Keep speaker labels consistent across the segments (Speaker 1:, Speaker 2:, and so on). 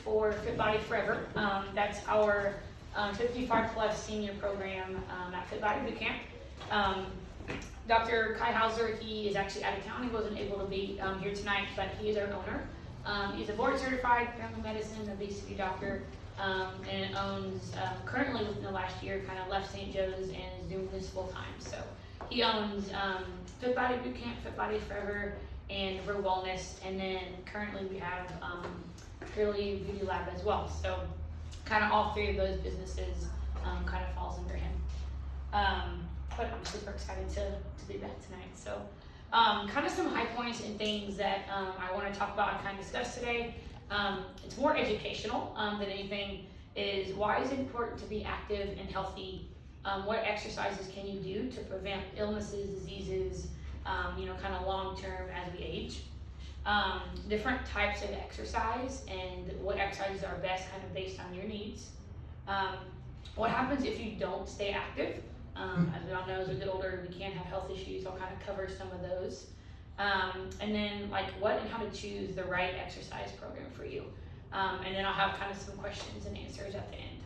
Speaker 1: for Fit Body Forever. That's our 55 plus senior program at Fit Body Bootcamp. Dr. Kai Hauser, he is actually out of town. He wasn't able to be here tonight, but he is our owner. He's a board certified family medicine obesity doctor, and owns, currently within the last year, kind of left St. Joe's and is doing this full time. So he owns Fit Body Bootcamp, Fit Body Forever, and Real Wellness, and then currently we have Purely Beauty Lab as well. So kind of all three of those businesses kind of falls under him. But I'm super excited to be back tonight. So kind of some high points and things that I want to talk about and kind of discuss today. It's more educational than anything. Is why is it important to be active and healthy? What exercises can you do to prevent illnesses, diseases, kind of long term as we age? Different types of exercise and what exercises are best kind of based on your needs. What happens if you don't stay active? As we all know, as we get older, we can have health issues. I'll kind of cover some of those. And then like what and how to choose the right exercise program for you. And then I'll have kind of some questions and answers at the end.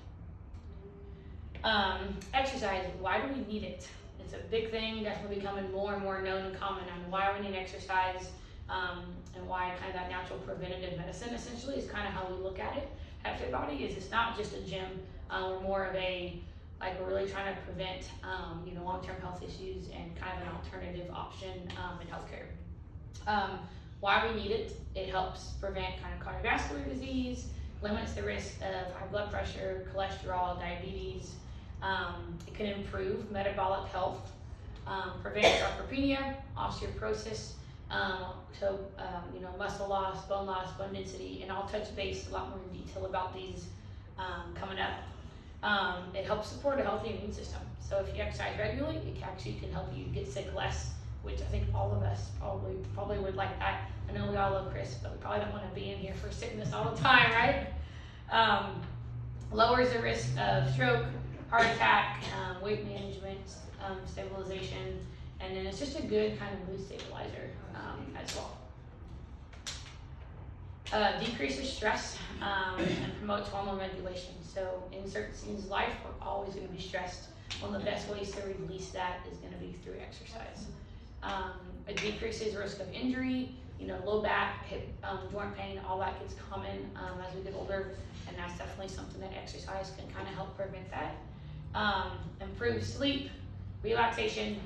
Speaker 1: Exercise, why do we need it? It's a big thing, definitely becoming more and more known and common on why we need exercise, and why kind of that natural preventative medicine essentially is kind of how we look at it at Fit Body. Is it's not just a gym, we're more of a, like we're really trying to prevent long-term health issues and kind of an alternative option in healthcare. Why we need it, it helps prevent kind of cardiovascular disease, limits the risk of high blood pressure, cholesterol, diabetes. It can improve metabolic health, prevent sarcopenia, osteoporosis, muscle loss, bone density, and I'll touch base a lot more in detail about these coming up. It helps support a healthy immune system. So if you exercise regularly, it actually can help you get sick less, which I think all of us probably would like that. I know we all love Chris, but we probably don't want to be in here for sickness all the time, right? Lowers the risk of stroke, heart attack, weight management, stabilization, and then it's just a good kind of mood stabilizer as well. Decreases stress and promotes hormone regulation. So in certain seasons of life, we're always going to be stressed. One of the best ways to release that is going to be through exercise. It decreases risk of injury, low back, hip, joint pain, all that gets common as we get older, and that's definitely something that exercise can kind of help prevent that. Improves sleep, relaxation.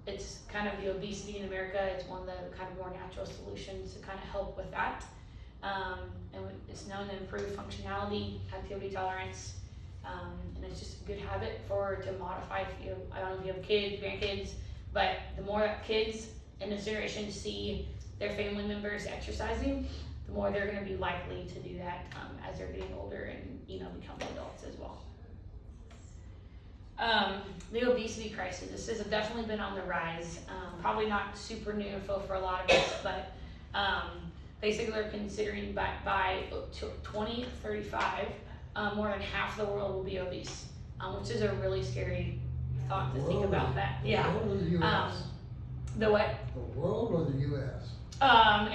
Speaker 1: It's kind of the obesity in America. It's one of the kind of more natural solutions to kind of help with that. And it's known to improve functionality, activity tolerance, and it's just a good habit to modify. I don't know if you have kids, grandkids, but the more that kids in this generation see their family members exercising, the more they're going to be likely to do that as they're getting older and become adults as well. The obesity crisis. This has definitely been on the rise. Probably not super new info for a lot of us, but basically they're considering by 2035, more than half the world will be obese, which is a really scary thought to think about that. Yeah.
Speaker 2: The world or the U.S.?
Speaker 1: The what?
Speaker 2: The world or the U.S.?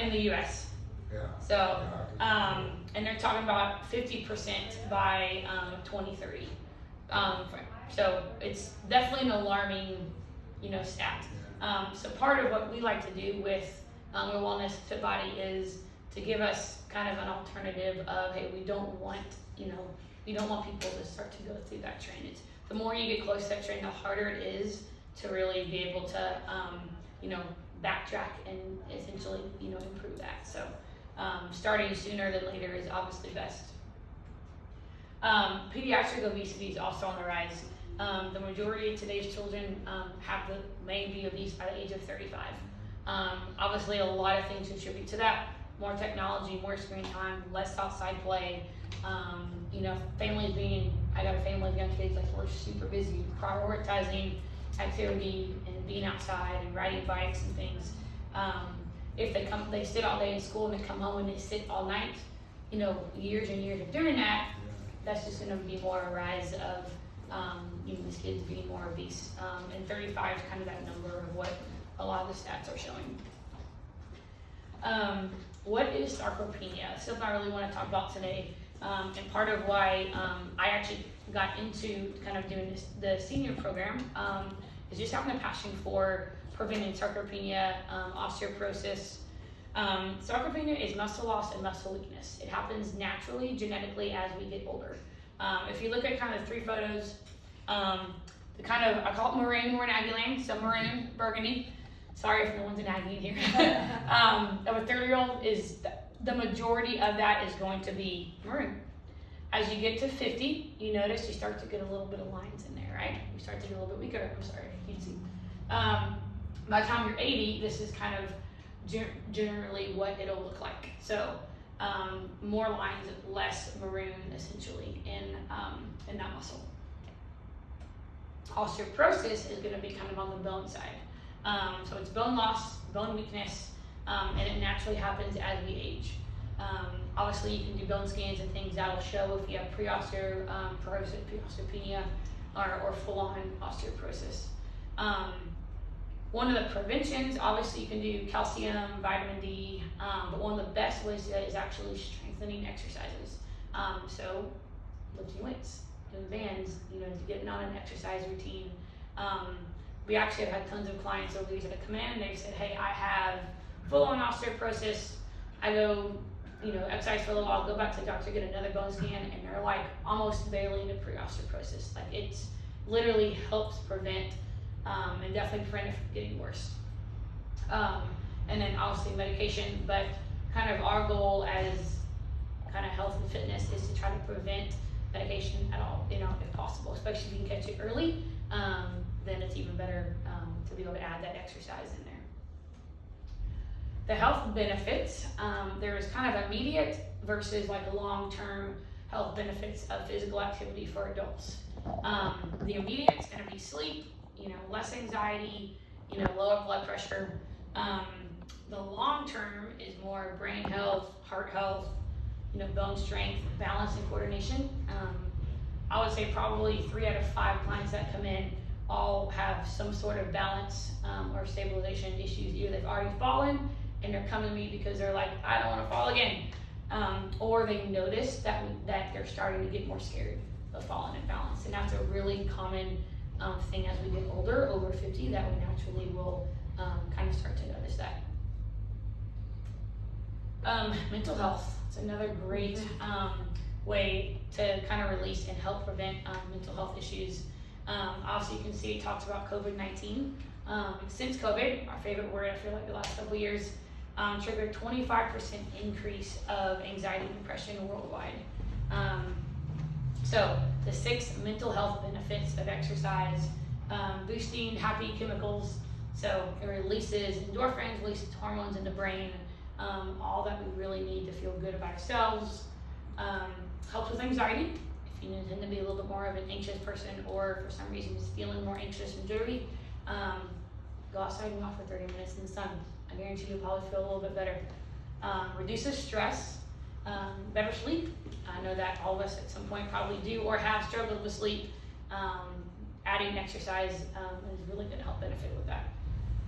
Speaker 1: In the U.S.
Speaker 2: Yeah.
Speaker 1: So, and they're talking about 50% by 2030. So it's definitely an alarming, stat. So part of what we like to do with Real Wellness Fit Body is to give us kind of an alternative of, hey, we don't want people to start to go through that trend. The more you get close to that trend, the harder it is to really be able to, backtrack and essentially, improve that. So starting sooner than later is obviously best. Pediatric obesity is also on the rise. The majority of today's children may be obese by the age of 35. Obviously, a lot of things contribute to that. More technology, more screen time, less outside play. Families I got a family of young kids, we're super busy prioritizing activity and being outside and riding bikes and things. If they sit all day in school and they come home and they sit all night, years and years of doing that, that's just going to be more a rise of these kids being more obese. And 35 is kind of that number of what a lot of the stats are showing. what is sarcopenia? Something I really want to talk about today, and part of why I actually got into kind of doing the senior program is just having a passion for preventing sarcopenia, osteoporosis. Sarcopenia is muscle loss and muscle weakness. It happens naturally, genetically, as we get older. If you look at kind of 3 photos, the kind of, I call it maroon, we're in Aggie land, so maroon, burgundy. Sorry if no one's in Aggie in here. Of a 30-year-old is the majority of that is going to be maroon. As you get to 50, you notice you start to get a little bit of lines in there, right? You start to get a little bit weaker. I'm sorry, you can see. By the time you're 80, this is kind of generally what it'll look like. So more lines, less maroon, essentially, in that muscle. Osteoporosis is going to be kind of on the bone side. So it's bone loss, bone weakness, and it naturally happens as we age. Obviously, you can do bone scans and things that will show if you have pre-osteopenia, or full-on osteoporosis. One of the preventions, obviously, you can do calcium, vitamin D, but one of the best ways to do that is actually strengthening exercises. So lifting weights, doing bands, getting on an exercise routine. We actually have had tons of clients over the years that have come in and they've said, hey, I have full-on osteoporosis. I go, exercise for a little while, go back to the doctor, get another bone scan, and they're like almost barely into pre-osteoporosis. Like it's literally helps prevent and definitely prevent it from getting worse. And then obviously medication, but kind of our goal as kind of health and fitness is to try to prevent medication at all, if possible, especially if you can catch it early, then it's even better to be able to add that exercise in there. The health benefits, there is kind of immediate versus like a long-term health benefits of physical activity for adults. The immediate is going to be sleep, less anxiety, lower blood pressure. The long-term is more brain health, heart health, bone strength, balance, and coordination. I would say probably 3 out of 5 clients that come in all have some sort of balance or stabilization issues. Either they've already fallen and they're coming to me because they're like, I don't want to fall again. Or they notice that they're starting to get more scared of falling in balance. And that's a really common thing as we get older, over 50, that we naturally will kind of start to notice that. Mental health. It's another great way to kind of release and help prevent mental health issues. Obviously, you can see it talks about COVID-19. Since COVID, our favorite word, I feel like the last couple of years, triggered 25% increase of anxiety and depression worldwide. So the 6 mental health benefits of exercise, boosting happy chemicals. So it releases endorphins, releases hormones in the brain, all that we really need to feel good about ourselves. Helps with anxiety. If you tend to be a little bit more of an anxious person, or for some reason just feeling more anxious and jittery, go outside and walk for 30 minutes in the sun. I guarantee you'll probably feel a little bit better. Reduces stress, better sleep. I know that all of us at some point probably do or have struggled with sleep. Adding exercise is really going to help benefit with that.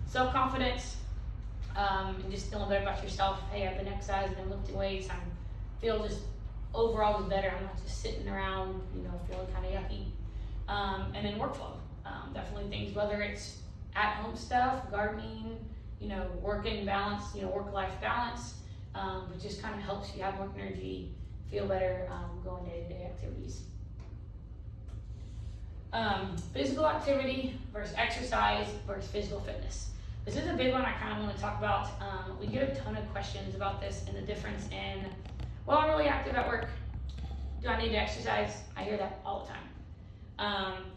Speaker 1: Self-confidence, and just feeling better about yourself. Hey, I've been exercising and lifting weights. I feel just overall better. I'm not just sitting around, feeling kind of yucky. And then workflow. Definitely things, whether it's at-home stuff, gardening, work-in balance, work-life balance, it just kind of helps you have more energy, feel better, going day-to-day activities. Physical activity versus exercise versus physical fitness. This is a big one I kind of want to talk about. We get a ton of questions about this and the difference in, well, I'm really active at work. Do I need to exercise? I hear that all the time.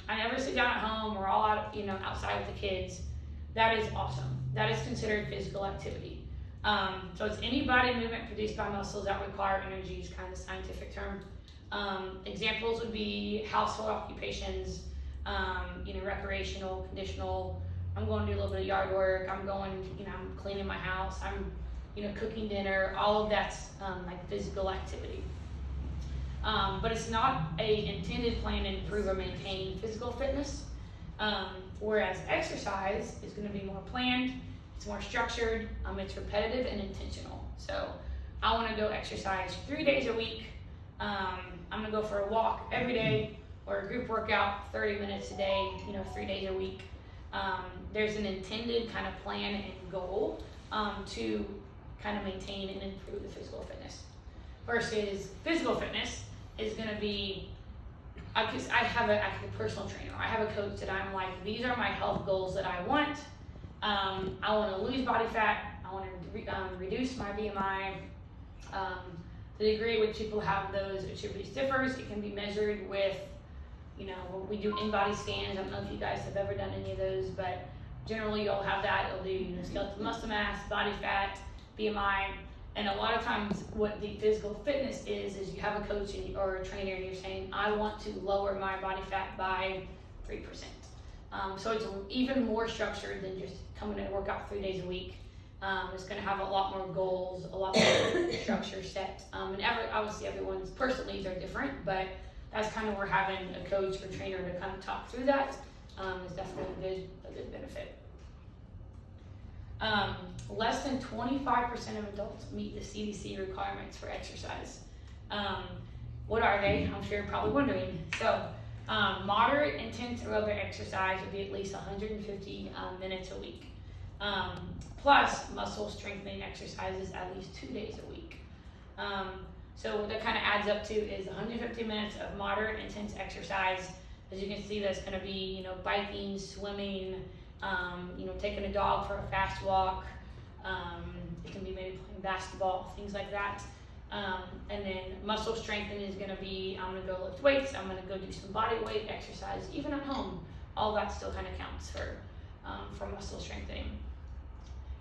Speaker 1: I never sit down at home. We're all out, outside with the kids. That is awesome. That is considered physical activity. So it's any body movement produced by muscles that require energy is kind of the scientific term. Examples would be household occupations, recreational, conditional. I'm going to do a little bit of yard work. I'm going, I'm cleaning my house. I'm, cooking dinner. All of that's like physical activity. But it's not a intended plan to improve or maintain physical fitness. Whereas exercise is going to be more planned, it's more structured, it's repetitive and intentional. So I want to go exercise 3 days a week. I'm going to go for a walk every day or a group workout 30 minutes a day, 3 days a week. There's an intended kind of plan and goal to kind of maintain and improve the physical fitness. Versus physical fitness is going to be, because I have a personal trainer. I have a coach that I'm like, these are my health goals that I want. I want to lose body fat. I want to reduce my BMI. The degree at which people have those attributes differs. It can be measured with, we do in-body scans. I don't know if you guys have ever done any of those, but generally you'll have that. It'll do skeletal muscle mass, body fat, BMI, and a lot of times what the physical fitness is you have a coach or a trainer and you're saying, I want to lower my body fat by 3%. So it's even more structured than just coming to work out 3 days a week. It's going to have a lot more goals, a lot more structure set. And obviously everyone's personal needs are different, but that's kind of where having a coach or trainer to kind of talk through that is definitely a good benefit. Less than 25% of adults meet the CDC requirements for exercise. What are they? I'm sure you're probably wondering. So, moderate intense aerobic exercise would be at least 150 minutes a week. Plus muscle strengthening exercises at least 2 days a week. So what that kind of adds up to is 150 minutes of moderate intense exercise. As you can see, that's going to be, biking, swimming, taking a dog for a fast walk. It can be maybe playing basketball, things like that. And then muscle strengthening is going to be, I'm going to go lift weights, I'm going to go do some body weight exercise, even at home. All that still kind of counts for muscle strengthening.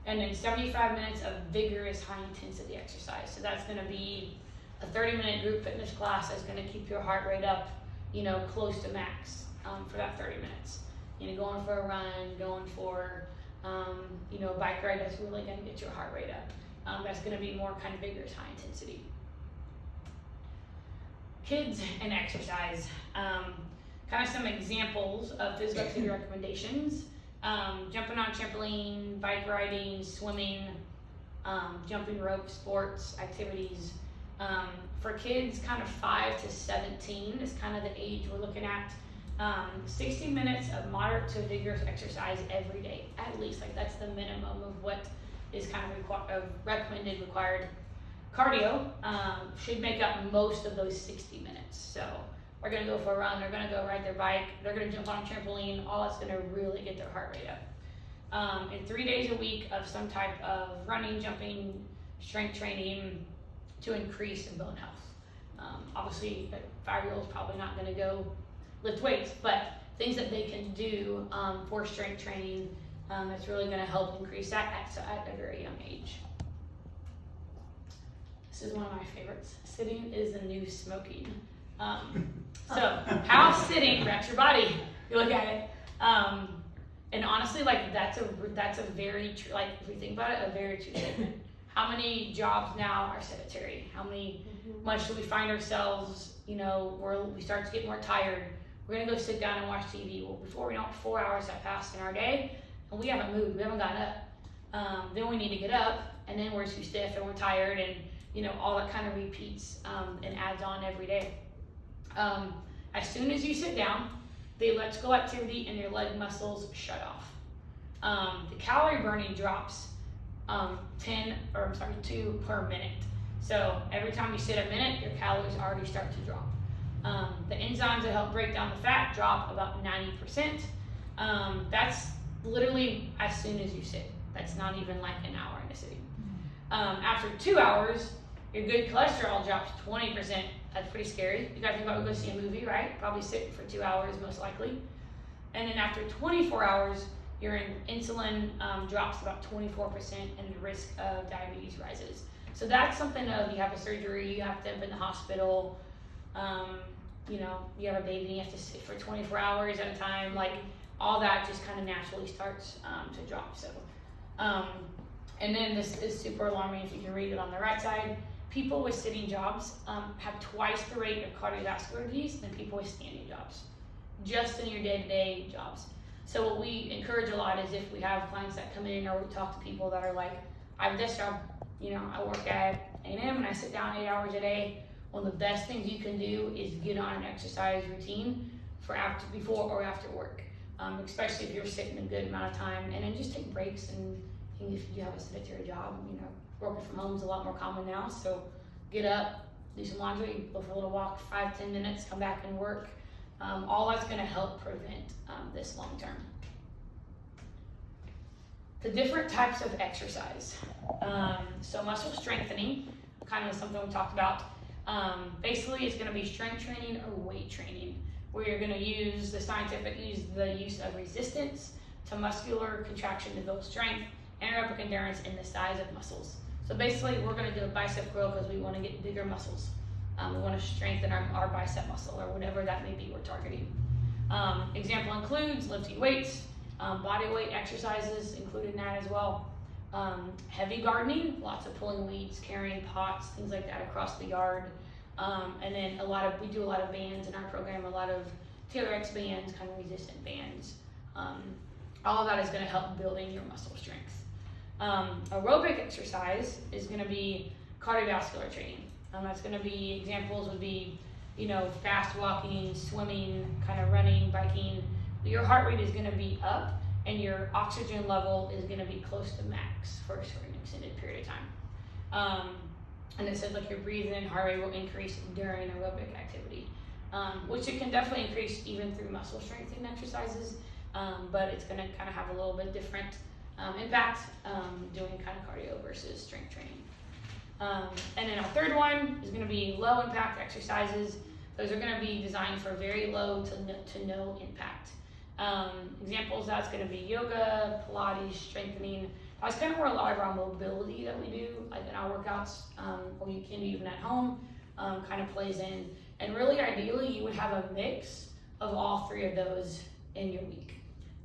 Speaker 1: And then 75 minutes of vigorous high intensity exercise. So that's going to be a 30-minute group fitness class that's going to keep your heart rate up, close to max for that 30 minutes. Going for a run, going for, a bike ride, that's really going to get your heart rate up. That's going to be more kind of vigorous high intensity. Kids and exercise. Kind of some examples of physical activity recommendations. Jumping on trampoline, bike riding, swimming, jumping rope, sports, activities. For kids kind of 5 to 17 is kind of the age we're looking at. 60 minutes of moderate to vigorous exercise every day, at least. Like that's the minimum of what is kind of recommended required. Cardio should make up most of those 60 minutes. So they're going to go for a run, they're going to go ride their bike, they're going to jump on a trampoline, all that's going to really get their heart rate up. And 3 days a week of some type of running, jumping, strength training to increase in bone health. Obviously, a 5-year-old is probably not going to go lift weights, but things that they can do for strength training that's really going to help increase that at a very young age. This is one of my favorites. Sitting is the new smoking. So how sitting wrecks your body. You look at it, and honestly, like that's a very true. Like if we think about it, a very true statement. How many jobs now are sedentary? How much do we find ourselves? We start to get more tired. We're gonna go sit down and watch TV. Well, before we know it, 4 hours have passed in our day, and we haven't moved. We haven't gotten up. Then we need to get up, and then we're too stiff and we're tired, and all that kind of repeats and adds on every day. As soon as you sit down, the electrical activity in your leg muscles shut off. The calorie burning drops 2 per minute. So every time you sit a minute, your calories already start to drop. The enzymes that help break down the fat drop about 90%. That's literally as soon as you sit. That's not even like an hour into sitting. After 2 hours, your good cholesterol drops 20%. That's pretty scary. You guys think about go see a movie, right? Probably sit for 2 hours most likely. And then after 24 hours, your insulin drops about 24% and the risk of diabetes rises. So that's something of you have a surgery, you have to end up in the hospital, you have a baby and you have to sit for 24 hours at a time, like all that just kind of naturally starts to drop. So, and then this is super alarming if you can read it on the right side. People with sitting jobs have twice the rate of cardiovascular disease than people with standing jobs, just in your day-to-day jobs. So what we encourage a lot is if we have clients that come in or we talk to people that are like, I have this job, I work at A&M and I sit down 8 hours a day. One of the best things you can do is get on an exercise routine for before or after work, especially if you're sitting a good amount of time, and then just take breaks. And if you have a sedentary job, working from home is a lot more common now. So get up, do some laundry, go for a little walk, 5-10 minutes, come back and work. All that's going to help prevent this long term. The different types of exercise. So muscle strengthening, kind of something we talked about. Basically, it's going to be strength training or weight training, where you're going to use the use of resistance to muscular contraction to build strength, anaerobic endurance, and the size of muscles. So basically, we're going to do a bicep curl because we want to get bigger muscles. We want to strengthen our bicep muscle or whatever that may be we're targeting. Example includes lifting weights, body weight exercises included in that as well. Heavy gardening, lots of pulling weeds, carrying pots, things like that across the yard. And then we do a lot of bands in our program, a lot of TRX bands, kind of resistant bands. All of that is going to help building your muscle strength. Aerobic exercise is going to be cardiovascular training. That's going to be, examples would be, fast walking, swimming, kind of running, biking. Your heart rate is going to be up and your oxygen level is going to be close to max for a certain extended period of time. And it says like your breathing heart rate will increase during aerobic activity, which it can definitely increase even through muscle strengthening exercises, but it's going to kind of have a little bit different impact doing kind of cardio versus strength training. And then our third one is going to be low impact exercises. Those are going to be designed for very low to no impact. Examples, that's going to be yoga, Pilates, strengthening. That's kind of where a lot of our mobility that we do, like in our workouts, or you can do even at home, kind of plays in. And really, ideally, you would have a mix of all three of those in your week.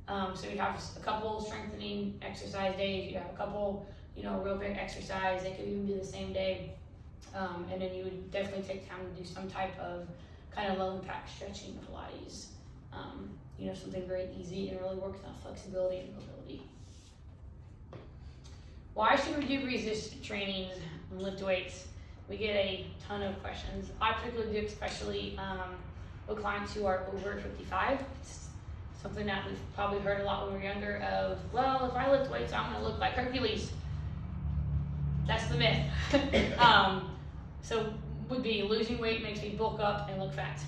Speaker 1: So you have a couple strengthening exercise days, you have a couple, aerobic exercise. They could even be the same day. And then you would definitely take time to do some type of kind of low impact stretching, Pilates. Something very easy and really works on flexibility and mobility. Why should we do resistance trainings and lift weights? We get a ton of questions. I particularly do, especially with clients who are over 55. It's something that we've probably heard a lot when we were younger of, well, if I lift weights, I'm gonna look like Hercules. That's the myth. So would be losing weight makes me bulk up and look fat.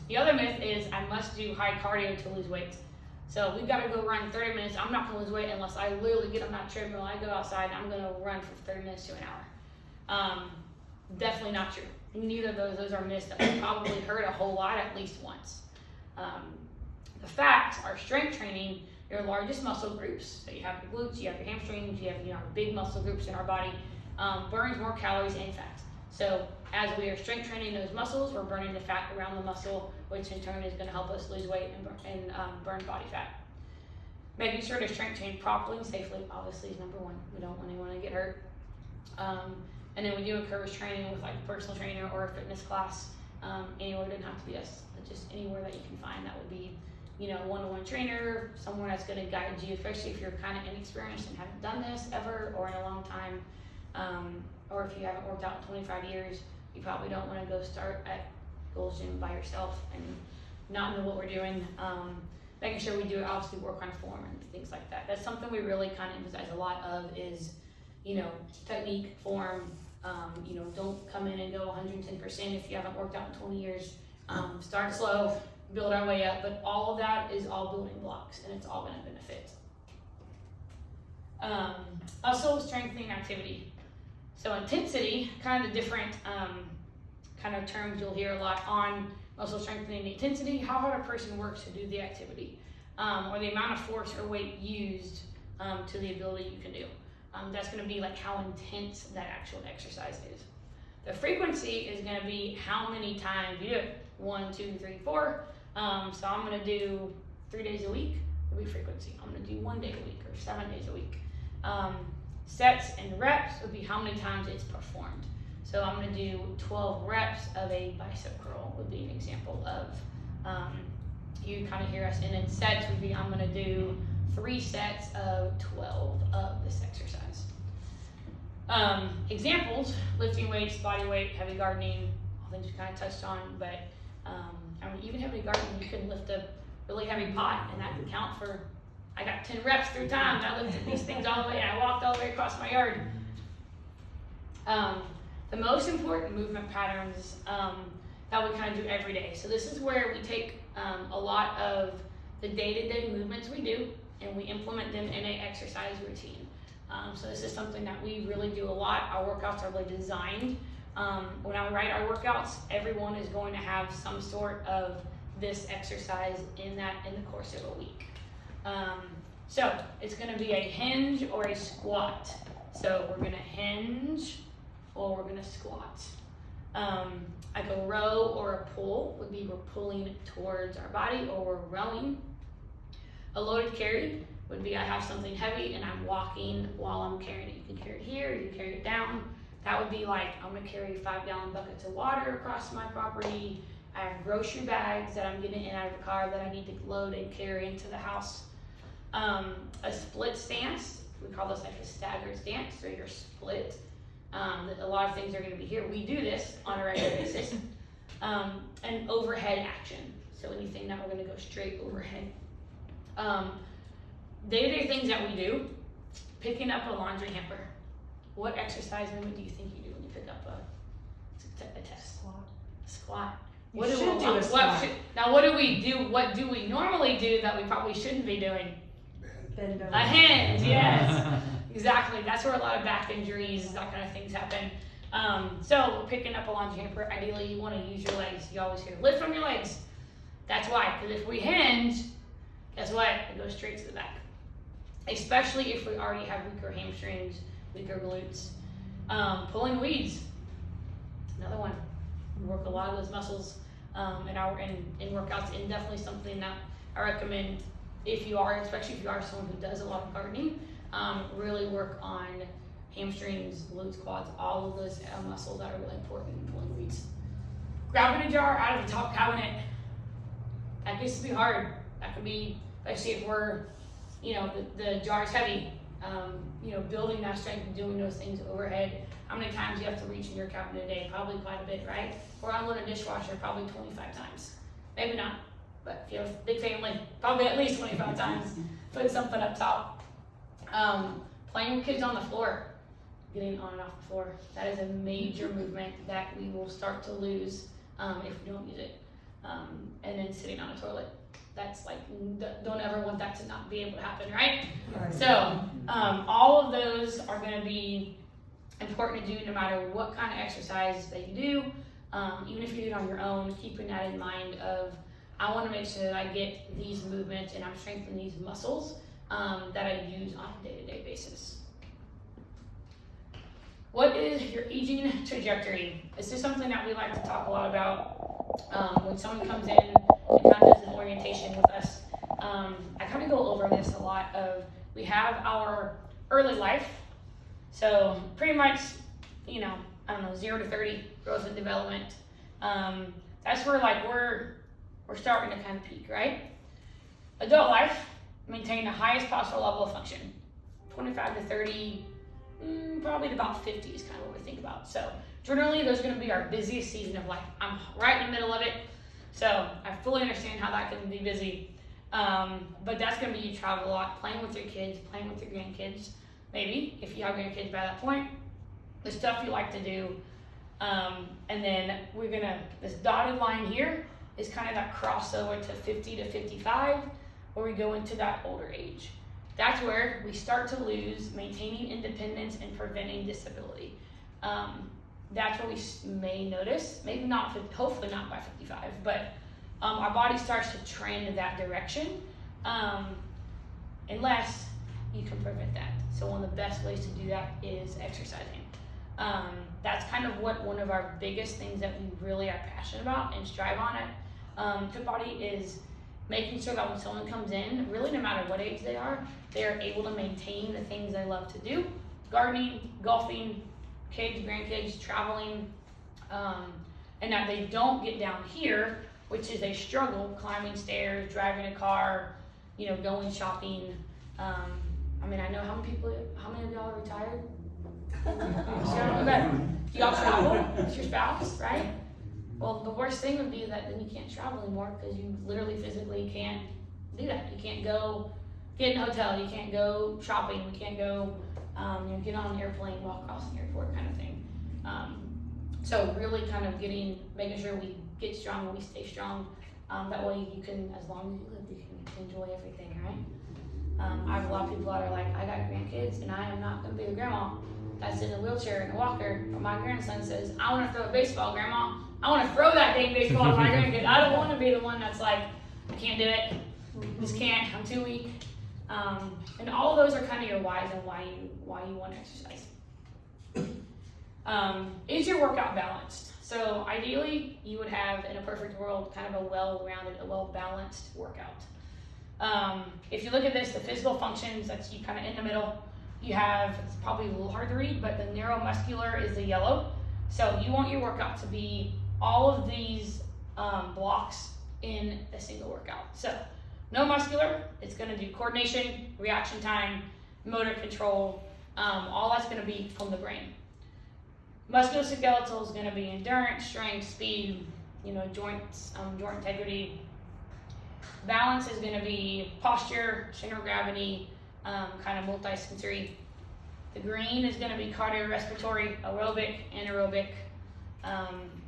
Speaker 1: The other myth is I must do high cardio to lose weight. So we've got to go run 30 minutes. I'm not going to lose weight unless I literally get on that treadmill. I go outside, I'm going to run for 30 minutes to an hour. Definitely not true. Neither of those are myths that we've probably heard a whole lot at least once. The facts are strength training, your largest muscle groups. So you have your glutes, you have your hamstrings, you have big muscle groups in our body, burns more calories and fat. So as we are strength training those muscles, we're burning the fat around the muscle, which in turn is going to help us lose weight and burn body fat. Making sure to strength train properly and safely, obviously, is number one. We don't want anyone to get hurt. And then we do encourage training with like a personal trainer or a fitness class. Anywhere, it doesn't have to be us, but just anywhere that you can find that would be, one-to-one trainer, someone that's going to guide you, especially if you're kind of inexperienced and haven't done this ever or in a long time. Or if you haven't worked out in 25 years, you probably don't want to go start at Gold's Gym by yourself and not know what we're doing. Making sure we do obviously work on form and things like that. That's something we really kind of emphasize a lot of is, technique, form. Don't come in and go 110% if you haven't worked out in 20 years. Start slow, build our way up, but all of that is all building blocks and it's all going to benefit. Muscle strengthening activity. So intensity, kind of the different kind of terms you'll hear a lot on muscle strengthening. Intensity, how hard a person works to do the activity, or the amount of force or weight used to the ability you can do. That's going to be like how intense that actual exercise is. The frequency is going to be how many times you do it. 1, 2, 3, 4. So I'm going to do 3 days a week. It'll be frequency. I'm going to do 1 day a week or 7 days a week. Sets and reps would be how many times it's performed. So I'm going to do 12 reps of a bicep curl would be an example of, you kind of hear us. And then sets would be I'm going to do 3 sets of 12 of this exercise. Examples: lifting weights, body weight, heavy gardening, all things we kind of touched on. But even heavy gardening, you can lift a really heavy pot, and that can count for. I got 10 reps 3 times. I lifted these things all the way, and I walked all the way across my yard. The most important movement patterns that we kind of do every day. So this is where we take a lot of the day-to-day movements we do, and we implement them in an exercise routine. So this is something that we really do a lot. Our workouts are really designed. When I write our workouts, everyone is going to have some sort of this exercise in the course of a week. So it's going to be a hinge or a squat. So we're going to hinge or we're going to squat. Like a row or a pull would be we're pulling towards our body, or we're rowing. A loaded carry would be I have something heavy and I'm walking while I'm carrying it. You can carry it here, you can carry it down. That would be like I'm going to carry 5-gallon buckets of water across my property. I have grocery bags that I'm getting in and out of the car that I need to load and carry into the house. A split stance, we call this like a staggered stance, so you're split. A lot of things are going to be here. We do this on a regular basis. And overhead action, so anything that we're going to go straight overhead. Day-to-day things that we do, picking up a laundry hamper. What exercise movement do you think you do when you pick up a test? Squat.
Speaker 3: You should do a squat.
Speaker 1: Now what do we do? What do we normally do that we probably shouldn't be doing?
Speaker 3: Bend over.
Speaker 1: A hinge, yes. Exactly. That's where a lot of back injuries, that kind of things happen. So picking up a laundry hamper, ideally you want to use your legs. You always hear lift from your legs. That's why, because if we hinge, guess what? It goes straight to the back. Especially if we already have weaker hamstrings, weaker glutes. Pulling weeds, another one. We work a lot of those muscles in workouts, and definitely something that I recommend if you are, especially if you are someone who does a lot of gardening, really work on hamstrings, glutes, quads, all of those muscles that are really important in pulling weeds. Grabbing a jar out of the top cabinet, that gets to be hard. That can be, especially if we're, the jar is heavy, building that strength and doing those things overhead. How many times you have to reach in your cabinet a day? Probably quite a bit, right? Or unload a dishwasher, probably 25 times. Maybe not, but if you have a big family, probably at least 25 times. Put something up top. Playing with kids on the floor, getting on and off the floor. That is a major movement that we will start to lose if we don't use it. And then sitting on a toilet. That's like, don't ever want that to not be able to happen, right? So all of those are going to be important to do no matter what kind of exercise that you do. Even if you do it on your own, keeping that in mind of, I want to make sure that I get these movements and I'm strengthening these muscles that I use on a day-to-day basis. What is your aging trajectory? This is something that we like to talk a lot about when someone comes in and kind of does an orientation with us. I kind of go over this a lot of, we have our early life, so pretty much, 0 to 30 growth and development. That's where we're starting to kind of peak, right? Adult life, maintain the highest possible level of function. 25 to 30, probably to about 50 is kind of what we think about. So generally, those are going to be our busiest season of life. I'm right in the middle of it, so I fully understand how that can be busy. But that's going to be you travel a lot, playing with your kids, playing with your grandkids, maybe, if you have grandkids by that point, the stuff you like to do. And then this dotted line here is kind of that crossover to 50 to 55, where we go into that older age. That's where we start to lose maintaining independence and preventing disability. That's what we may notice, maybe not, hopefully not by 55, but our body starts to trend in that direction, unless you can prevent that. So one of the best ways to do that is exercising. That's kind of one of our biggest things that we really are passionate about and strive on at Fit Body is making sure that when someone comes in, really no matter what age they are able to maintain the things they love to do. Gardening, golfing, kids, grandkids, traveling, and that they don't get down here, which is a struggle, climbing stairs, driving a car, going shopping. I know how many of y'all are retired? Do y'all travel with your spouse, right? Well, the worst thing would be that then you can't travel anymore because you literally physically can't do that. You can't go get in a hotel, you can't go shopping, you can't go get on an airplane, walk across an airport kind of thing. So really kind of making sure we get strong and we stay strong. That way you can, as long as you live, you can enjoy everything, right? I have a lot of people that are like, I got grandkids and I am not gonna be the grandma that's in a wheelchair and a walker. But my grandson says, I wanna throw a baseball, grandma. I wanna throw that dang baseball to my grandkid. I don't wanna be the one that's like, I can't do it. Just can't, I'm too weak. And all of those are kind of your whys and why you want to exercise. Is your workout balanced? So ideally, you would have, in a perfect world, kind of a well-rounded, a well-balanced workout. If you look at this, the physical functions, that's you kind of in the middle. You have, it's probably a little hard to read, but the neuromuscular is the yellow. So you want your workout to be all of these blocks in a single workout. So no muscular, it's gonna do coordination, reaction time, motor control, all that's gonna be from the brain. Musculoskeletal is gonna be endurance, strength, speed, joints, joint integrity. Balance is gonna be posture, center of gravity, kind of multi-sensory. The green is gonna be cardiorespiratory, aerobic, anaerobic,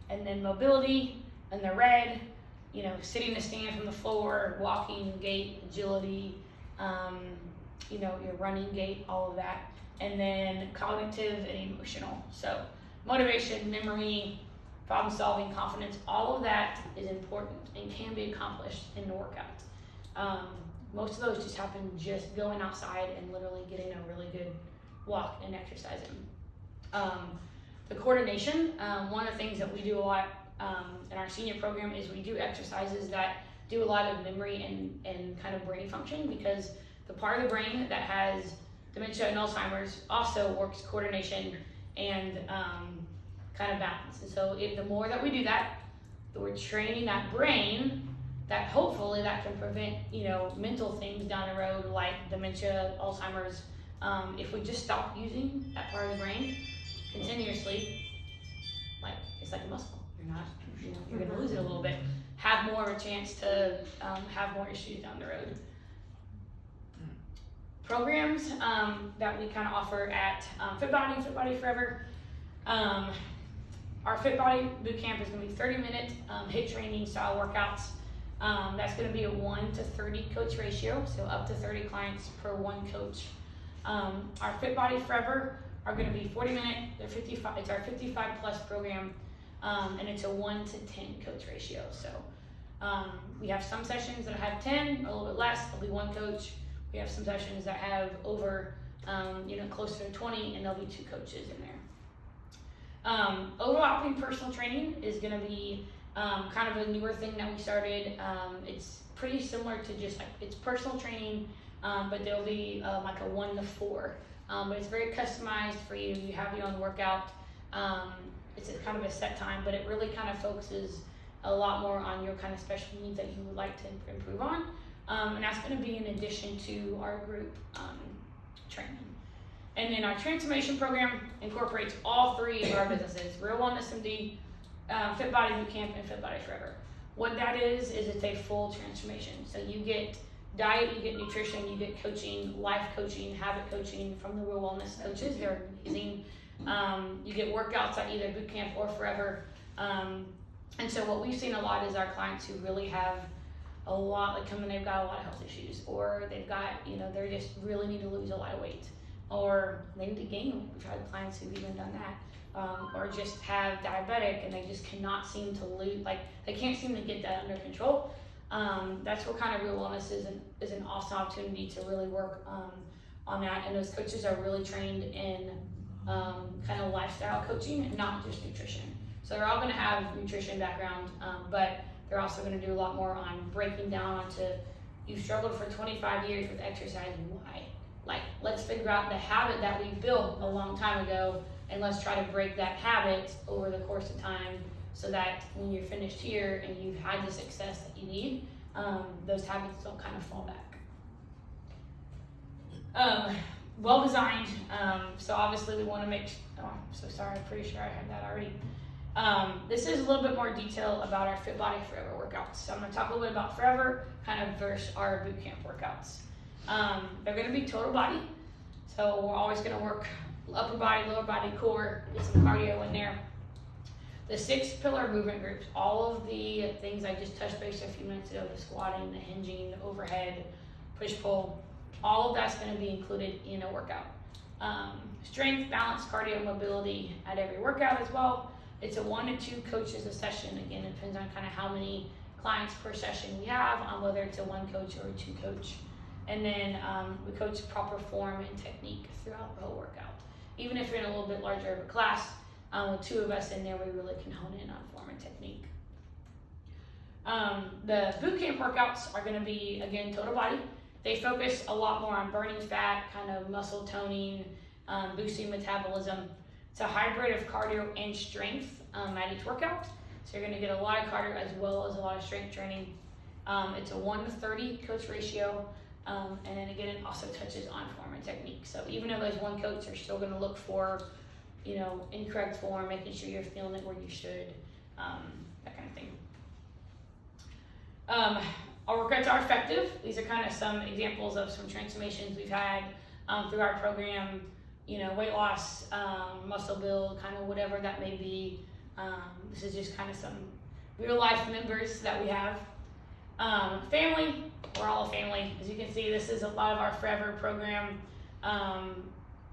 Speaker 1: and then mobility, and the red, sitting to stand from the floor, walking, gait, agility, your running gait, all of that. And then cognitive and emotional. So motivation, memory, problem solving, confidence, all of that is important and can be accomplished in the workout. Most of those just happen just going outside and literally getting a really good walk and exercising. The coordination, one of the things that we do a lot in our senior program is we do exercises that do a lot of memory and kind of brain function, because the part of the brain that has dementia and Alzheimer's also works coordination and kind of balance. And so the more that we do that, we're training that brain that hopefully that can prevent, mental things down the road like dementia, Alzheimer's. If we just stop using that part of the brain continuously, it's like a muscle. You're gonna lose it a little bit. Have more of a chance to have more issues down the road. Programs that we kind of offer at Fit Body Forever. Our Fit Body Bootcamp is going to be 30-minute HIIT training style workouts. That's going to be a 1 to 30 coach ratio, so up to 30 clients per one coach. Our Fit Body Forever are going to be 40-minute. They're 55. It's our 55+ program, and it's a 1 to 10 coach ratio. So we have some sessions that have 10, a little bit less. There'll be one coach. We have some sessions that have over, closer to 20, and there'll be 2 coaches in there. Overlapping personal training is going to be kind of a newer thing that we started. It's pretty similar to just it's personal training, but there'll be like a 1 to 4. But it's very customized for you. You have your own workout. It's kind of a set time, but it really kind of focuses a lot more on your kind of special needs that you would like to improve on. And that's going to be in addition to our group training. And then our transformation program incorporates all 3 of our businesses: Real Wellness MD, Fit Body Bootcamp, and Fit Body Forever. What that is it's a full transformation. So you get diet, you get nutrition, you get coaching, life coaching, habit coaching from the Real Wellness coaches. They're amazing. You get workouts at either Bootcamp or Forever. And so what we've seen a lot is our clients who really have a lot, they've got a lot of health issues, or they've got, they just really need to lose a lot of weight, or they need to gain weight. We've had clients who've even done that, or just have diabetic and they just cannot seem to lose, they can't seem to get that under control. That's what kind of Real Wellness is an awesome opportunity to really work on that. And those coaches are really trained in kind of lifestyle coaching and not just nutrition. So they're all going to have nutrition background, but they're also going to do a lot more on breaking down onto, you've struggled for 25 years with exercise, why? Let's figure out the habit that we built a long time ago, and let's try to break that habit over the course of time so that when you're finished here and you've had the success that you need, those habits don't kind of fall back. well designed. So obviously we want to make. Oh, I'm so sorry. I'm pretty sure I had that already. This is a little bit more detail about our Fit Body Forever workouts. So I'm going to talk a little bit about Forever, kind of versus our boot camp workouts. They're going to be total body. So we're always going to work upper body, lower body, core, get some cardio in there. The 6 pillar movement groups, all of the things I just touched base a few minutes ago, the squatting, the hinging, the overhead, push-pull, all of that's going to be included in a workout. Strength, balance, cardio, mobility at every workout as well. It's a 1 to 2 coaches a session. Again, it depends on kind of how many clients per session we have, on whether it's a 1 coach or a 2 coach. And then we coach proper form and technique throughout the whole workout. Even if you're in a little bit larger of a class, with 2 of us in there, we really can hone in on form and technique. The boot camp workouts are going to be, again, total body. They focus a lot more on burning fat, kind of muscle toning, boosting metabolism. It's a hybrid of cardio and strength at each workout. So you're going to get a lot of cardio as well as a lot of strength training. It's a 1 to 30 coach ratio. And then again, it also touches on form and technique. So even though there's 1 coach, they're still going to look for, incorrect form, making sure you're feeling it where you should, that kind of thing. Our workouts are effective. These are kind of some examples of some transformations we've had through our program, weight loss, muscle build, kind of whatever that may be. This is just kind of some real life members that we have. Family, we're all a family. As you can see, this is a lot of our Forever program.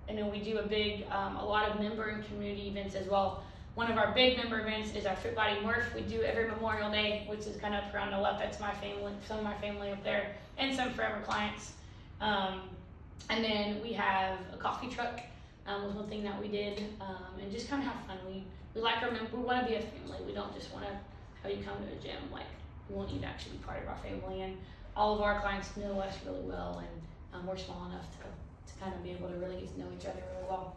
Speaker 1: And then we do a lot of member and community events as well. One of our big member events is our Fit Body Murph. We do every Memorial Day, which is kind of up around the left. That's my family, some of my family up there, and some Forever clients. And then we have a coffee truck, was one thing that we did, and just kind of have fun. We like our members. We want to be a family. We don't just want to have you come to a gym. Like, we want you to actually be part of our family. And all of our clients know us really well, and we're small enough to kind of be able to really get to know each other really well.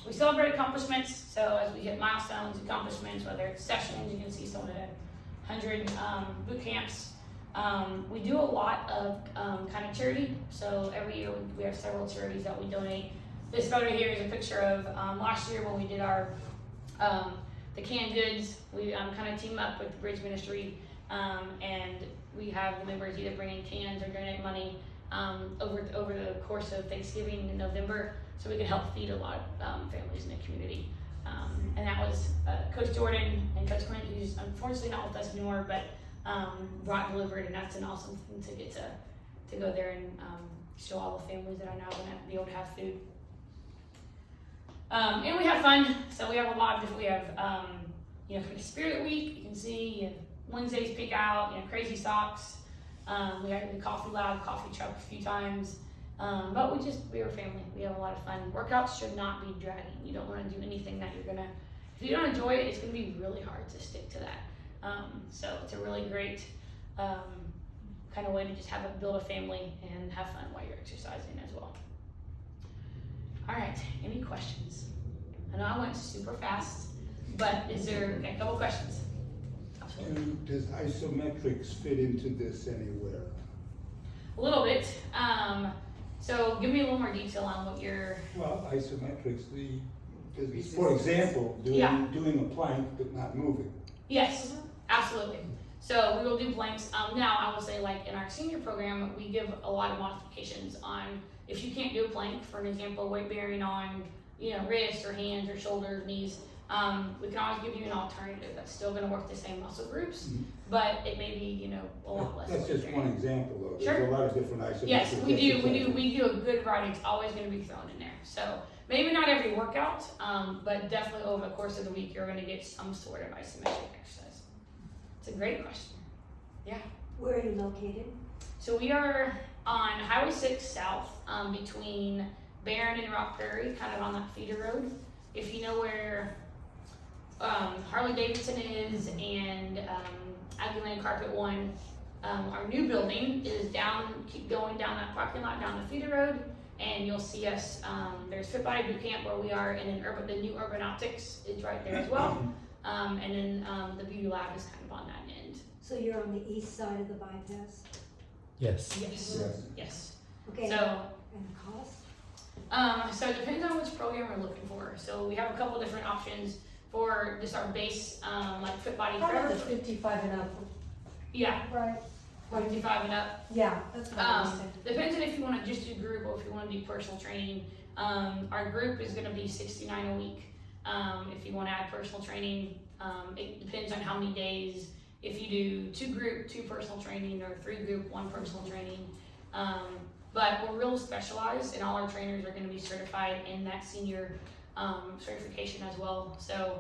Speaker 1: We celebrate accomplishments, so as we hit milestones, accomplishments, whether it's sessions, you can see someone at 100 boot camps. We do a lot of kind of charity, so every year we have several charities that we donate. This photo here is a picture of last year when we did our the canned goods. We kind of team up with the Bridge Ministry, and we have the members either bring in cans or donate money over the course of Thanksgiving in November, so we can help feed a lot of families in the community. And that was Coach Jordan and Coach Clint, who's unfortunately not with us anymore, but brought delivered, and that's an awesome thing to get to go there and show all the families that are now going to be able to have food. And we have fun, so we have a lot of different, we have for the Spirit Week, you can see Wednesdays pick out, crazy socks. We had the Coffee Lab, coffee truck a few times, but we're a family. We have a lot of fun. Workouts should not be dragging. You don't want to do anything that if you don't enjoy it, it's going to be really hard to stick to that. So it's a really great kind of way to just build a family and have fun while you're exercising as well. All right, any questions? I know I went super fast, but is there a couple questions?
Speaker 4: And does isometrics fit into this anywhere?
Speaker 1: A little bit. So give me a little more detail on what you're...
Speaker 4: Well, isometrics, for example, doing a plank but not moving.
Speaker 1: Yes, absolutely. So we will do planks. Now I will say, like in our senior program, we give a lot of modifications on if you can't do a plank, for an example, weight bearing on wrists or hands or shoulders, knees. We can always give you an alternative that's still going to work the same muscle groups, but it may be a lot less.
Speaker 4: That's just one example, though.
Speaker 1: Sure.
Speaker 4: There's a lot of different isometrics.
Speaker 1: Yes, we do a good variety. It's always going to be thrown in there. So maybe not every workout, but definitely over the course of the week, you're going to get some sort of isometric exercise. It's a great question. Yeah.
Speaker 5: Where are you located?
Speaker 1: So we are on Highway 6 South, between Barron and Rock Prairie, kind of on that feeder road. If you know where Harley Davidson is and Aggieland Carpet One, our new building is keep going down that parking lot, down the feeder road, and you'll see us. There's Fit Body Boot Camp where we are, and then the new Urban Optics is right there as well. And then the Beauty Lab is kind of on that end.
Speaker 5: So you're on the east side of the bypass?
Speaker 6: Yes.
Speaker 1: Yes.
Speaker 4: Yes.
Speaker 1: Yes.
Speaker 5: Okay.
Speaker 1: So
Speaker 5: And the cost?
Speaker 1: So it depends on which program we're looking for. So we have a couple different options for just our base, like Fit Body
Speaker 3: Probably
Speaker 1: Forever.
Speaker 3: the 55 and up,
Speaker 1: Yeah,
Speaker 3: right?
Speaker 1: 55 and up.
Speaker 3: Yeah, that's what I was thinking.
Speaker 1: Depends on if you want to just do group or if you want to do personal training. Our group is going to be $69 a week. If you want to add personal training, it depends on how many days. If you do 2 group, 2 personal training, or 3 group, 1 personal training. But we're real specialized, and all our trainers are going to be certified in that senior certification as well. So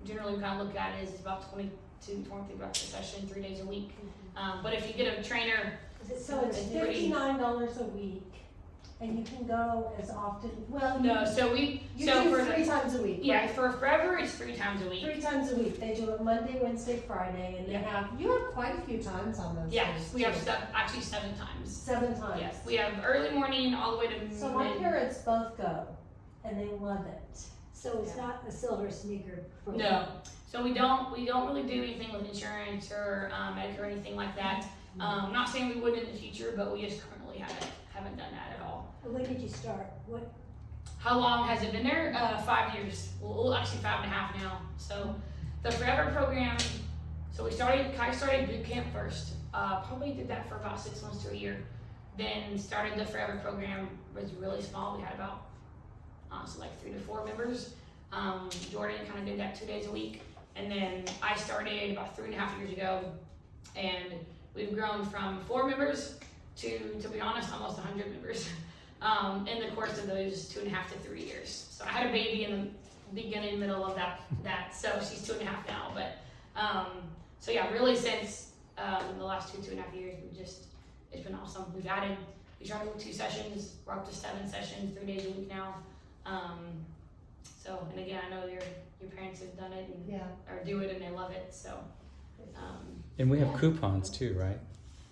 Speaker 1: generally, we kind of look at it as about 22, 23 bucks a session, 3 days a week. But if you get a trainer,
Speaker 3: So it's $59 a week, and you can go as often, well,
Speaker 1: no, so we,
Speaker 3: you
Speaker 1: so
Speaker 3: do
Speaker 1: for
Speaker 3: 3
Speaker 1: the,
Speaker 3: times a week.
Speaker 1: yeah, for Forever, it's 3 times a week.
Speaker 3: 3 times a week. They do it Monday, Wednesday, Friday, and they
Speaker 1: Yeah.
Speaker 3: you have quite a few times on those
Speaker 1: Yeah,
Speaker 3: days,
Speaker 1: we have
Speaker 3: too.
Speaker 1: actually 7 times.
Speaker 3: 7 times.
Speaker 1: Yes, we have early morning all the way to
Speaker 3: So my
Speaker 1: mid.
Speaker 3: parents both go, and they love it.
Speaker 5: So it's not a silver sneaker program?
Speaker 1: No, so we don't really do anything with insurance or Medicare or anything like that. Not saying we would in the future, but we just currently haven't done that at all.
Speaker 5: When did you start? What,
Speaker 1: How long has it been there? 5 years. Well, actually 5.5 now. So the Forever program. So Kai started boot camp first. Probably did that for about 6 months to a year. Then started the Forever program. Was really small. We had about so like 3 to 4 members. Jordan kind of did that 2 days a week, and then I started about 3.5 years ago, and we've grown from 4 members to be honest, almost 100 members in the course of those 2.5 to 3 years. So I had a baby in the beginning, middle of that. So she's 2.5 now, but so yeah, really since the last 2.5 years, it's been awesome. We started with 2 sessions, we're up to 7 sessions, 3 days a week now. So, and again, I know your parents have done it and or do it and they love it. So,
Speaker 6: And we have coupons too, right?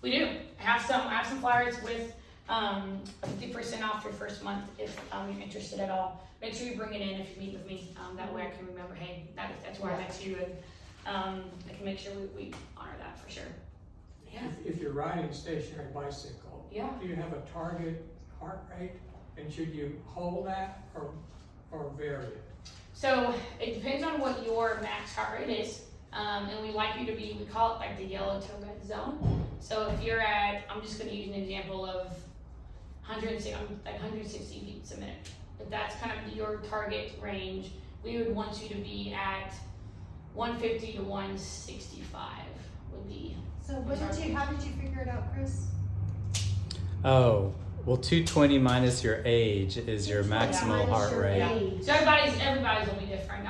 Speaker 1: we do. I have some flyers with 50% off your first month if you're interested at all. Make sure you bring it in if you meet with me. That way I can remember, hey, that's where I met you, and I can make sure we honor that for sure. Yeah.
Speaker 7: If you're riding a stationary bicycle,
Speaker 1: Yeah.
Speaker 7: do you have a target heart rate, and should you hold that or vary it?
Speaker 1: So it depends on what your max heart rate is. And we like you to be, we call it like the yellow to red zone. So if you're at, I'm just gonna use an example of 160 beats a minute. If that's kind of your target range, we would want you to be at 150 to 165 would be.
Speaker 3: So how did you figure it out, Chris?
Speaker 6: Oh, well, 220 minus your age is your maximal heart rate.
Speaker 1: Yeah. So everybody's will be different.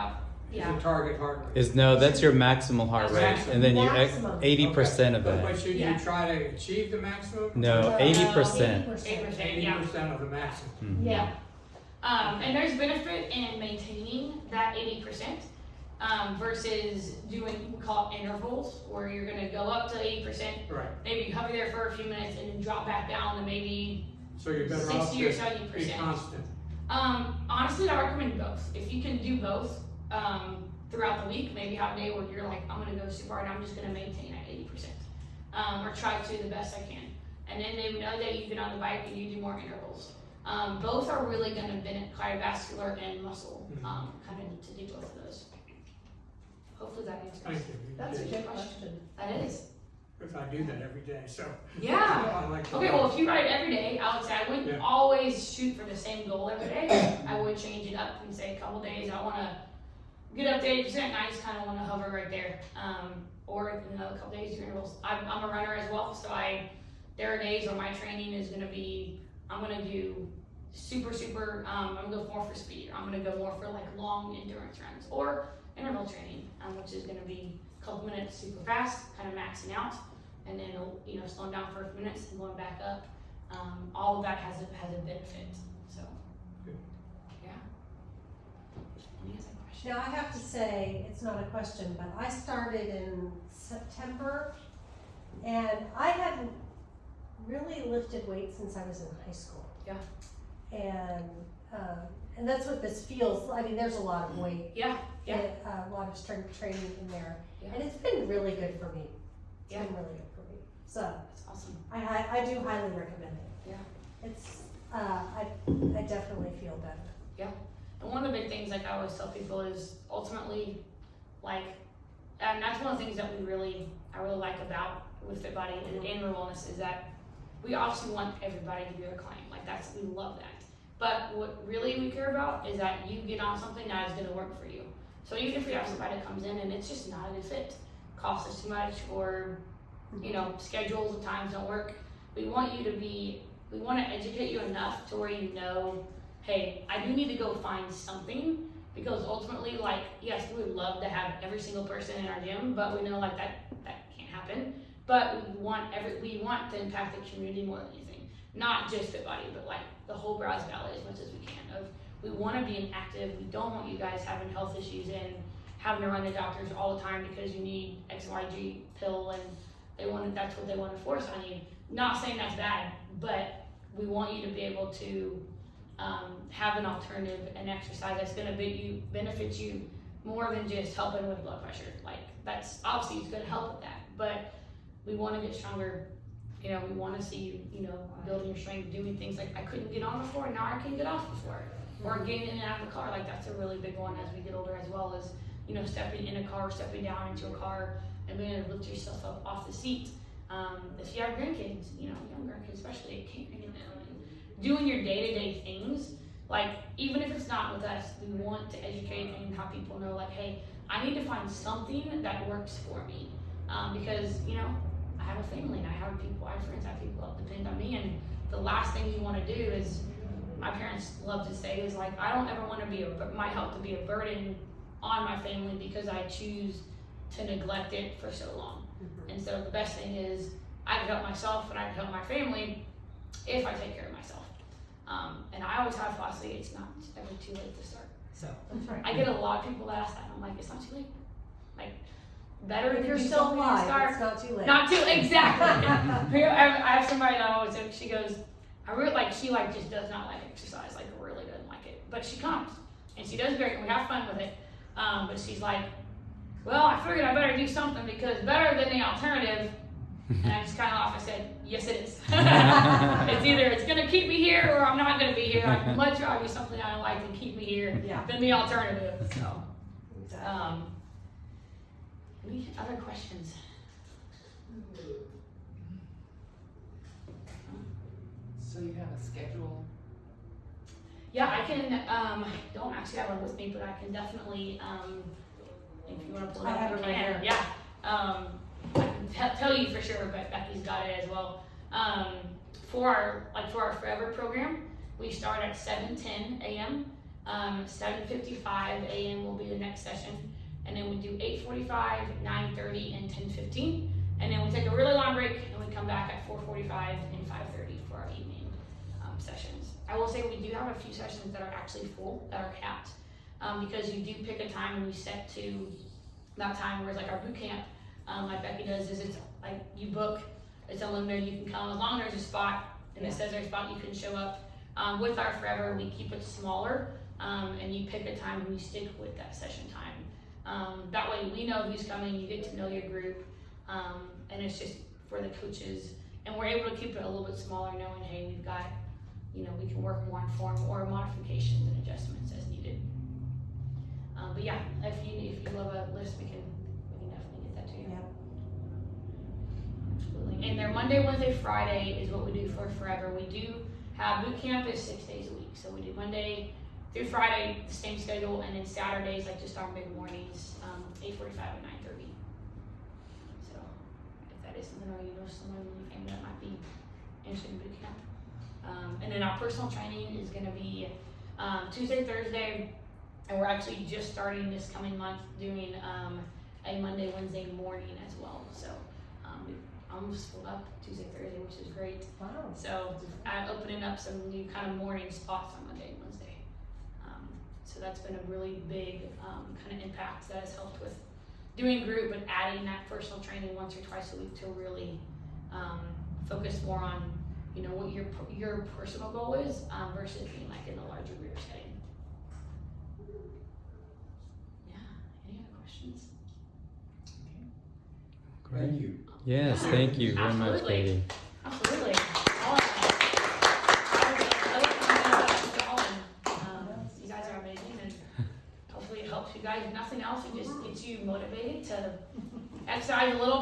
Speaker 7: Is the target heart rate?
Speaker 6: That's your maximal heart rate, and then you
Speaker 3: Maximum.
Speaker 6: 80% of
Speaker 7: But
Speaker 6: it.
Speaker 7: should
Speaker 1: Yeah.
Speaker 7: you try to achieve the maximum?
Speaker 6: No, 80%.
Speaker 1: 8%, yeah.
Speaker 7: 80% of the maximum.
Speaker 6: Mhm.
Speaker 1: Yeah. And there's benefit in maintaining that 80% versus doing, we call it intervals, where you're gonna go up to 80%,
Speaker 7: Right.
Speaker 1: maybe hover there for a few minutes and then drop back down to maybe
Speaker 7: So you're better off
Speaker 1: 60 or
Speaker 7: to be
Speaker 1: 70%.
Speaker 7: constant.
Speaker 1: Honestly, I recommend both. If you can do both throughout the week, maybe have a day where you're like, I'm gonna go super hard, I'm just gonna maintain at 80%. Or try to the best I can. And then they know that you get on the bike and you do more intervals. Both are really gonna benefit cardiovascular and muscle, kind of to do both of those. Hopefully that answers.
Speaker 7: Thank you.
Speaker 3: That's a good question.
Speaker 1: That is.
Speaker 7: Because I do that every day, so.
Speaker 1: Yeah.
Speaker 7: I like to
Speaker 1: Okay,
Speaker 7: know.
Speaker 1: well, if you ride every day, I would say I wouldn't
Speaker 7: Yeah.
Speaker 1: always shoot for the same goal every day. I would change it up and say a couple days I want to get up to 80%, and I just kind of want to hover right there. Or a couple days do intervals. I'm a runner as well, so there are days where my training is going to be, I'm going to do super, I'm going to go more for speed. I'm going to go more for like long endurance runs or interval training, which is going to be a couple minutes super fast, kind of maxing out. And then slowing down for a few minutes and going back up. All of that has a benefit. So, yeah. Any other questions?
Speaker 3: Now, I have to say, it's not a question, but I started in September, and I hadn't really lifted weights since I was in high school.
Speaker 1: Yeah.
Speaker 3: And that's what this feels, I mean, there's a lot of weight.
Speaker 1: Yeah.
Speaker 3: And a lot of strength training in there.
Speaker 1: Yeah.
Speaker 3: And it's been really good for me. It's
Speaker 1: Yeah.
Speaker 3: been really good for me. So,
Speaker 1: That's awesome.
Speaker 3: I do highly recommend it. it's, I definitely feel better.
Speaker 1: And one of the big things, like I always tell people, is ultimately, like, and that's one of the things that I really like about with Fit Body and Annual Wellness is that we obviously want everybody to be our client. Like we love that. But what really we care about is that you get on something that is gonna work for you. So even if we have somebody that comes in and it's just not a good fit, costs us too much, or, you know, schedules and times don't work, we want to educate you enough to where you know, hey, I do need to go find something, because ultimately, like, yes, we would love to have every single person in our gym, but we know like that can't happen. But we want to impact the community more than anything, not just Fit Body, but like the whole Brazos Valley as much as we can. We want to be inactive. We don't want you guys having health issues and having to run to doctors all the time because you need XYG pill and that's what they want to force on you. Not saying that's bad, but we want you to be able to have an alternative and exercise that's going to benefit you more than just helping with blood pressure. Like that's obviously it's going to help with that, but we want to get stronger. You know, we want to see you, you know, building your strength, doing things like I couldn't get on before, now I can get off before. Or getting in and out of the car, like that's a really big one as we get older, as well as, you know, stepping in a car, stepping down into a car, and being able to lift yourself up off the seat. If you have grandkids, you know, young grandkids especially, carrying them and doing your day-to-day things, like even if it's not with us, we want to educate and have people know, like, hey, I need to find something that works for me, because, you know, I have a family and I have friends, I have people that depend on me, and the last thing you want to do is, my parents love to say, is like, I don't ever want to my health to be a burden on my family because I choose to neglect it for so long. And so the best thing is I can help myself and I can help my family if I take care of myself. And I always have philosophy, it's not ever too late to start. So
Speaker 3: That's right.
Speaker 1: I get a lot of people that ask that, and I'm like, it's not too late. Like, better
Speaker 3: If
Speaker 1: to
Speaker 3: you're
Speaker 1: do
Speaker 3: still
Speaker 1: something and
Speaker 3: alive,
Speaker 1: start.
Speaker 3: it's not too late.
Speaker 1: Not too, exactly. I have somebody that always says, she goes, I really like, she like just does not like exercise, like really doesn't like it. But she comes and she does great and we have fun with it. But she's like, well, I figured I better do something because better than the alternative. And I just kind of laughed. I said, yes, it is. It's either it's going to keep me here or I'm not going to be here. I'd much rather do something I like and keep me here than the alternative. So, any other questions?
Speaker 8: So you have a schedule?
Speaker 1: Yeah, I can, don't actually have one with me, but I can definitely, if you want to pull it
Speaker 3: I
Speaker 1: up,
Speaker 3: have
Speaker 1: you
Speaker 3: it right
Speaker 1: can.
Speaker 3: here.
Speaker 1: Yeah, I can tell you for sure, but Becky's got it as well. For our Forever program, we start at 7:10 a.m. 7:55 a.m. will be the next session, and then we do 8:45, 9:30, and 10:15, and then we take a really long break, and we come back at 4:45 and 5:30 for our evening sessions. I will say we do have a few sessions that are actually full, that are capped, because you do pick a time and we set to that time, whereas like our boot camp, like Becky does, is it's like you book, it's unlimited, you can come as long as there's a spot and it says there's a spot, you can show up. With our Forever, we keep it smaller, and you pick a time and you stick with that session time. That way we know who's coming, you get to know your group, and it's just for the coaches, and we're able to keep it a little bit smaller, knowing, hey, we've got, you know, we can work more in form or modifications and adjustments as needed. But yeah, if you love a list, we can definitely get that to you.
Speaker 3: Yep.
Speaker 1: Absolutely. And their Monday, Wednesday, Friday is what we do for Forever. We do have boot camp is 6 days a week, so we do Monday through Friday, the same schedule, and then Saturdays, like just our mid mornings, 8:45 and 9:30. So if that is something, or you know someone in your family that might be interested in boot camp. And then our personal training is going to be Tuesday, Thursday, and we're actually just starting this coming month doing a Monday, Wednesday morning as well. So we've almost filled up Tuesday, Thursday, which is great.
Speaker 3: Wow.
Speaker 1: So I'm opening up some new kind of morning spots on Monday and Wednesday. So that's been a really big kind of impact that has helped with doing group, but adding that personal training once or twice a week to really focus more on, you know, what your personal goal is versus being like in a larger group setting. Yeah, any other questions?
Speaker 4: Thank you.
Speaker 6: Yes, thank you very much,
Speaker 1: Absolutely.
Speaker 6: Katie.
Speaker 1: Absolutely. All of that. you motivated to exercise a little bit.